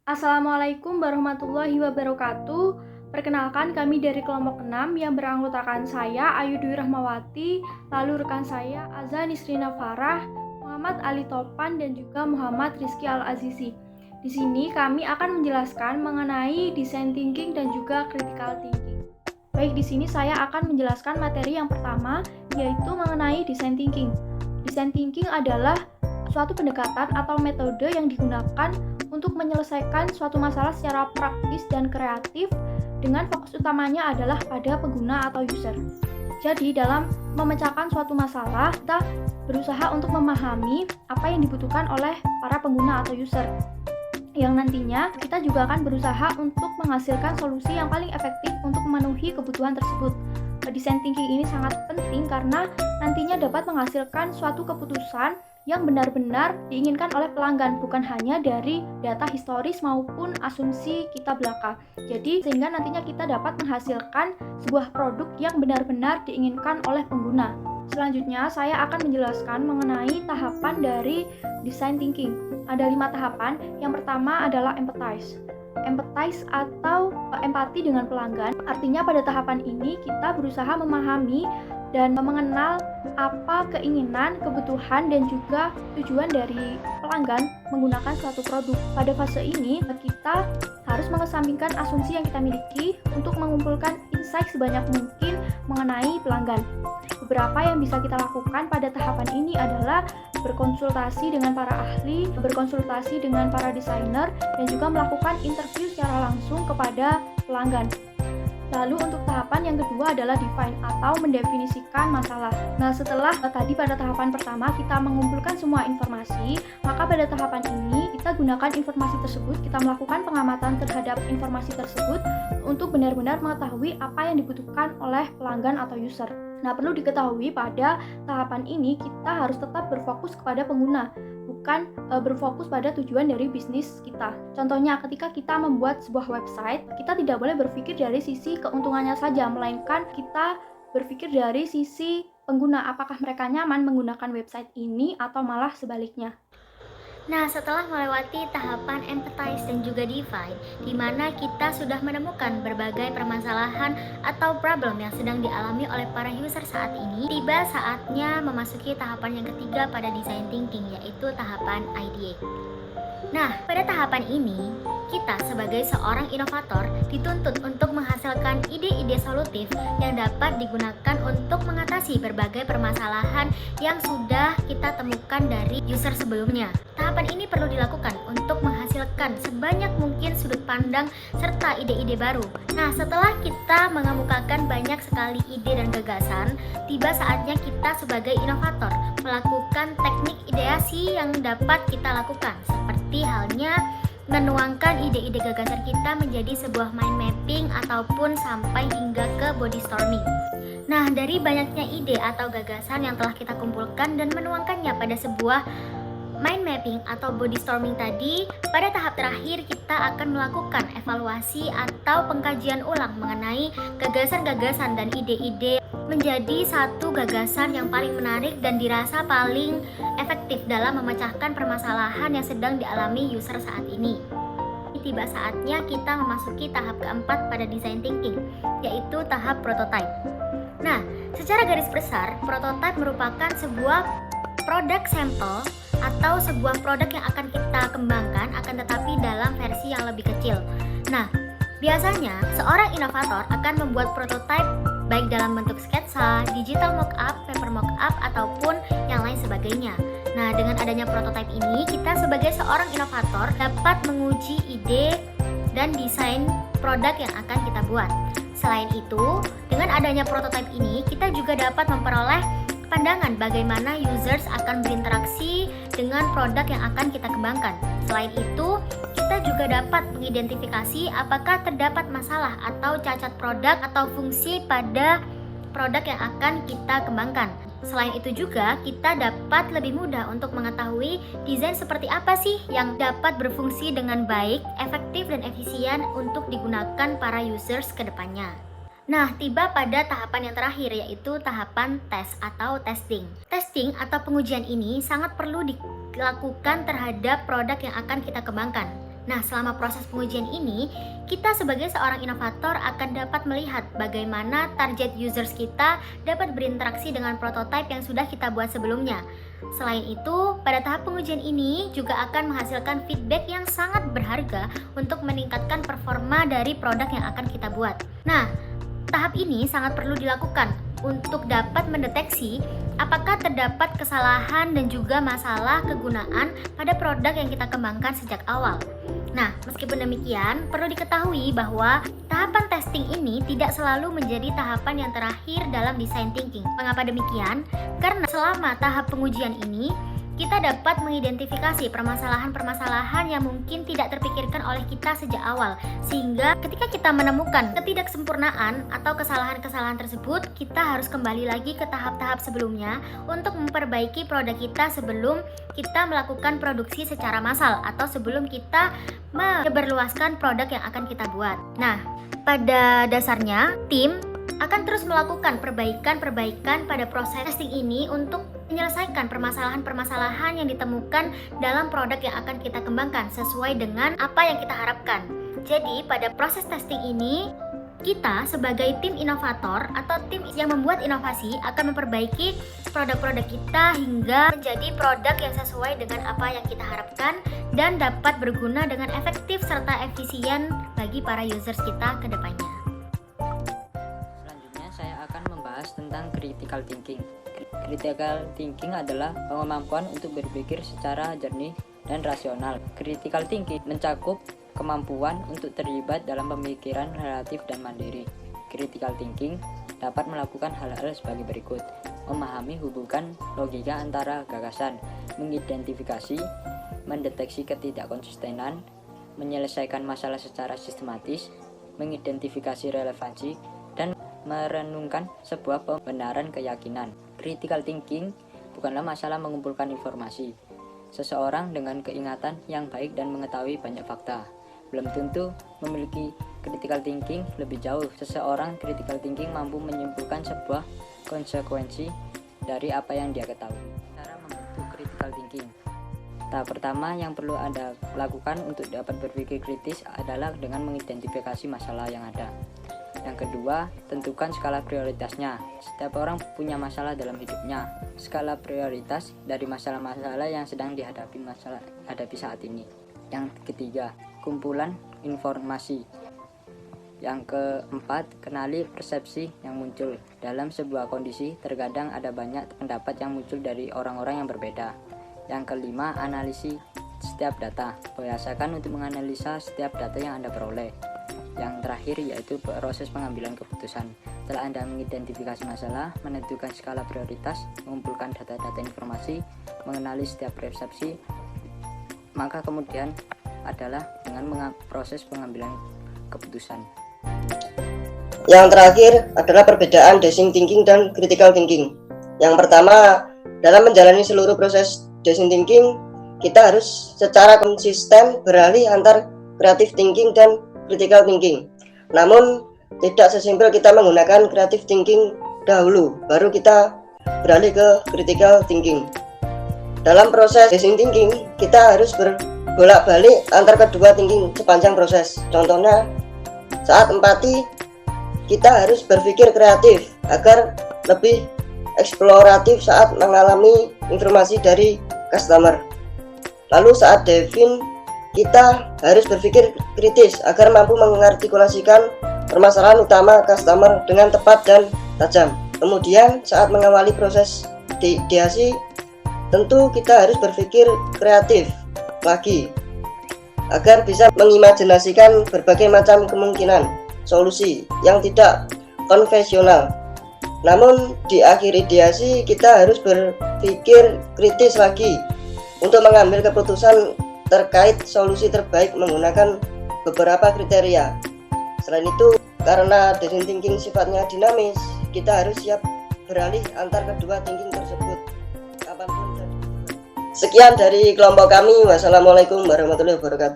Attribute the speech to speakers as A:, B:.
A: Assalamualaikum warahmatullahi wabarakatuh. Perkenalkan, kami dari kelompok 6 yang beranggotakan saya Ayu Dwi Rahmawati, lalu rekan saya Aza Nisrina Farah, Muhammad Ali Topan, dan juga Muhammad Rizky Al-Azizi. Di sini kami akan menjelaskan mengenai design thinking dan juga critical thinking. Baik, di sini saya akan menjelaskan materi yang pertama, yaitu mengenai design thinking. Design thinking adalah suatu pendekatan atau metode yang digunakan untuk menyelesaikan suatu masalah secara praktis dan kreatif dengan fokus utamanya adalah pada pengguna atau user. Jadi dalam memecahkan suatu masalah, kita berusaha untuk memahami apa yang dibutuhkan oleh para pengguna atau user. Yang nantinya kita juga akan berusaha untuk menghasilkan solusi yang paling efektif untuk memenuhi kebutuhan tersebut. Design thinking ini sangat penting karena nantinya dapat menghasilkan suatu keputusan yang benar-benar diinginkan oleh pelanggan, bukan hanya dari data historis maupun asumsi kita belaka. Jadi sehingga nantinya kita dapat menghasilkan sebuah produk yang benar-benar diinginkan oleh pengguna. Selanjutnya saya akan menjelaskan mengenai tahapan dari design thinking. Ada 5 tahapan. Yang pertama adalah empathize. Empathize atau empati dengan pelanggan. Artinya pada tahapan ini kita berusaha memahami dan mengenal apa keinginan, kebutuhan, dan juga tujuan dari pelanggan menggunakan suatu produk. Pada fase ini, kita harus mengesampingkan asumsi yang kita miliki untuk mengumpulkan insight sebanyak mungkin mengenai pelanggan. Beberapa yang bisa kita lakukan pada tahapan ini adalah berkonsultasi dengan para ahli, berkonsultasi dengan para desainer, dan juga melakukan interview secara langsung kepada pelanggan. Lalu untuk tahapan yang kedua adalah define atau mendefinisikan masalah. Nah, setelah tadi pada tahapan pertama kita mengumpulkan semua informasi, maka pada tahapan ini kita gunakan informasi tersebut, kita melakukan pengamatan terhadap informasi tersebut untuk benar-benar mengetahui apa yang dibutuhkan oleh pelanggan atau user. Nah, perlu diketahui pada tahapan ini kita harus tetap berfokus kepada pengguna, bukan berfokus pada tujuan dari bisnis kita. Contohnya, ketika kita membuat sebuah website, kita tidak boleh berpikir dari sisi keuntungannya saja, melainkan kita berpikir dari sisi pengguna, apakah mereka nyaman menggunakan website ini atau malah sebaliknya.
B: Nah, setelah melewati tahapan empathize dan juga define, di mana kita sudah menemukan berbagai permasalahan atau problem yang sedang dialami oleh para user saat ini, tiba saatnya memasuki tahapan yang ketiga pada design thinking, yaitu tahapan ideate. Nah, pada tahapan ini, kita sebagai seorang inovator dituntut untuk menghasilkan ide-ide solutif yang dapat digunakan untuk mengatasi berbagai permasalahan yang sudah kita temukan dari user sebelumnya. Tahapan ini perlu dilakukan untuk menghasilkan sebanyak mungkin sudut pandang serta ide-ide baru. Nah, setelah kita mengemukakan banyak sekali ide dan gagasan, tiba saatnya kita sebagai inovator melakukan teknik ideasi yang dapat kita lakukan, seperti halnya menuangkan ide-ide gagasan kita menjadi sebuah mind mapping ataupun sampai hingga ke body storming. Nah, dari banyaknya ide atau gagasan yang telah kita kumpulkan dan menuangkannya pada sebuah mind mapping atau body storming tadi, pada tahap terakhir kita akan melakukan evaluasi atau pengkajian ulang mengenai gagasan-gagasan dan ide-ide menjadi satu gagasan yang paling menarik dan dirasa paling efektif dalam memecahkan permasalahan yang sedang dialami user saat ini. Tiba saatnya kita memasuki tahap keempat pada design thinking, yaitu tahap prototype. Nah, secara garis besar, prototype merupakan sebuah produk sampel atau sebuah produk yang akan kita kembangkan, akan tetapi dalam versi yang lebih kecil. Nah, biasanya seorang inovator akan membuat prototype baik dalam bentuk sketsa, digital mockup, paper mockup, ataupun yang lain sebagainya. Nah, dengan adanya prototype ini, kita sebagai seorang inovator dapat menguji ide dan desain produk yang akan kita buat. Selain itu, dengan adanya prototype ini, kita juga dapat memperoleh pandangan bagaimana users akan berinteraksi dengan produk yang akan kita kembangkan. Selain itu, kita juga dapat mengidentifikasi apakah terdapat masalah atau cacat produk atau fungsi pada produk yang akan kita kembangkan. Selain itu juga, kita dapat lebih mudah untuk mengetahui desain seperti apa sih yang dapat berfungsi dengan baik, efektif, dan efisien untuk digunakan para users ke depannya. Nah, tiba pada tahapan yang terakhir, yaitu tahapan tes atau testing. Testing atau pengujian ini sangat perlu dilakukan terhadap produk yang akan kita kembangkan. Nah, selama proses pengujian ini, kita sebagai seorang inovator akan dapat melihat bagaimana target users kita dapat berinteraksi dengan prototipe yang sudah kita buat sebelumnya. Selain itu, pada tahap pengujian ini juga akan menghasilkan feedback yang sangat berharga untuk meningkatkan performa dari produk yang akan kita buat. Nah, tahap ini sangat perlu dilakukan untuk dapat mendeteksi apakah terdapat kesalahan dan juga masalah kegunaan pada produk yang kita kembangkan sejak awal. Nah, meskipun demikian, perlu diketahui bahwa tahapan testing ini tidak selalu menjadi tahapan yang terakhir dalam design thinking. Mengapa demikian? Karena selama tahap pengujian ini, kita dapat mengidentifikasi permasalahan-permasalahan yang mungkin tidak terpikirkan oleh kita sejak awal. Sehingga ketika kita menemukan ketidaksempurnaan atau kesalahan-kesalahan tersebut, kita harus kembali lagi ke tahap-tahap sebelumnya untuk memperbaiki produk kita sebelum kita melakukan produksi secara massal atau sebelum kita menyebarluaskan produk yang akan kita buat. Nah, pada dasarnya, tim akan terus melakukan perbaikan-perbaikan pada proses testing ini untuk menyelesaikan permasalahan-permasalahan yang ditemukan dalam produk yang akan kita kembangkan sesuai dengan apa yang kita harapkan. Jadi, pada proses testing ini, kita sebagai tim inovator atau tim yang membuat inovasi akan memperbaiki produk-produk kita hingga menjadi produk yang sesuai dengan apa yang kita harapkan dan dapat berguna dengan efektif serta efisien bagi para users kita ke depannya.
C: Tentang critical thinking. Critical thinking adalah kemampuan untuk berpikir secara jernih dan rasional. Critical thinking mencakup kemampuan untuk terlibat dalam pemikiran relatif dan mandiri. Critical thinking dapat melakukan hal-hal sebagai berikut: memahami hubungan logika antara gagasan, mengidentifikasi, mendeteksi ketidakkonsistenan, menyelesaikan masalah secara sistematis, mengidentifikasi relevansi, dan merenungkan sebuah pembenaran keyakinan. Critical thinking bukanlah masalah mengumpulkan informasi. Seseorang dengan keingatan yang baik dan mengetahui banyak fakta belum tentu memiliki critical thinking lebih jauh. Seseorang critical thinking mampu menyimpulkan sebuah konsekuensi dari apa yang dia ketahui. Cara membentuk critical thinking. Tahap pertama yang perlu Anda lakukan untuk dapat berpikir kritis adalah dengan mengidentifikasi masalah yang ada. Yang kedua, tentukan skala prioritasnya. Setiap orang punya masalah dalam hidupnya. Skala prioritas dari masalah-masalah yang sedang dihadapi saat ini. Yang ketiga, kumpulan informasi. Yang keempat, kenali persepsi yang muncul. Dalam sebuah kondisi, terkadang ada banyak pendapat yang muncul dari orang-orang yang berbeda. Yang kelima, analisis setiap data. Biasakan untuk menganalisa setiap data yang Anda peroleh. Yang terakhir yaitu proses pengambilan keputusan. Setelah Anda mengidentifikasi masalah, menentukan skala prioritas, mengumpulkan data-data informasi, mengenali setiap persepsi, maka kemudian adalah dengan proses pengambilan keputusan.
D: Yang terakhir adalah perbedaan design thinking dan critical thinking. Yang pertama, dalam menjalani seluruh proses design thinking, kita harus secara konsisten beralih antar creative thinking dan critical thinking. Namun tidak sesimpel kita menggunakan creative thinking dahulu baru kita beralih ke critical thinking. Dalam proses design thinking kita harus berbolak-balik antar kedua thinking sepanjang proses. Contohnya saat empati kita harus berpikir kreatif agar lebih eksploratif saat mengalami informasi dari customer. Lalu saat define kita harus berpikir kritis agar mampu mengartikulasikan permasalahan utama customer dengan tepat dan tajam. Kemudian saat mengawali proses ideasi, tentu kita harus berpikir kreatif lagi agar bisa mengimajinasikan berbagai macam kemungkinan solusi yang tidak konvensional. Namun di akhir ideasi kita harus berpikir kritis lagi untuk mengambil keputusan terkait solusi terbaik menggunakan beberapa kriteria. Selain itu, karena design thinking sifatnya dinamis, kita harus siap beralih antar kedua thinking tersebut kapanpun. Sekian dari kelompok kami. Wassalamualaikum warahmatullahi wabarakatuh.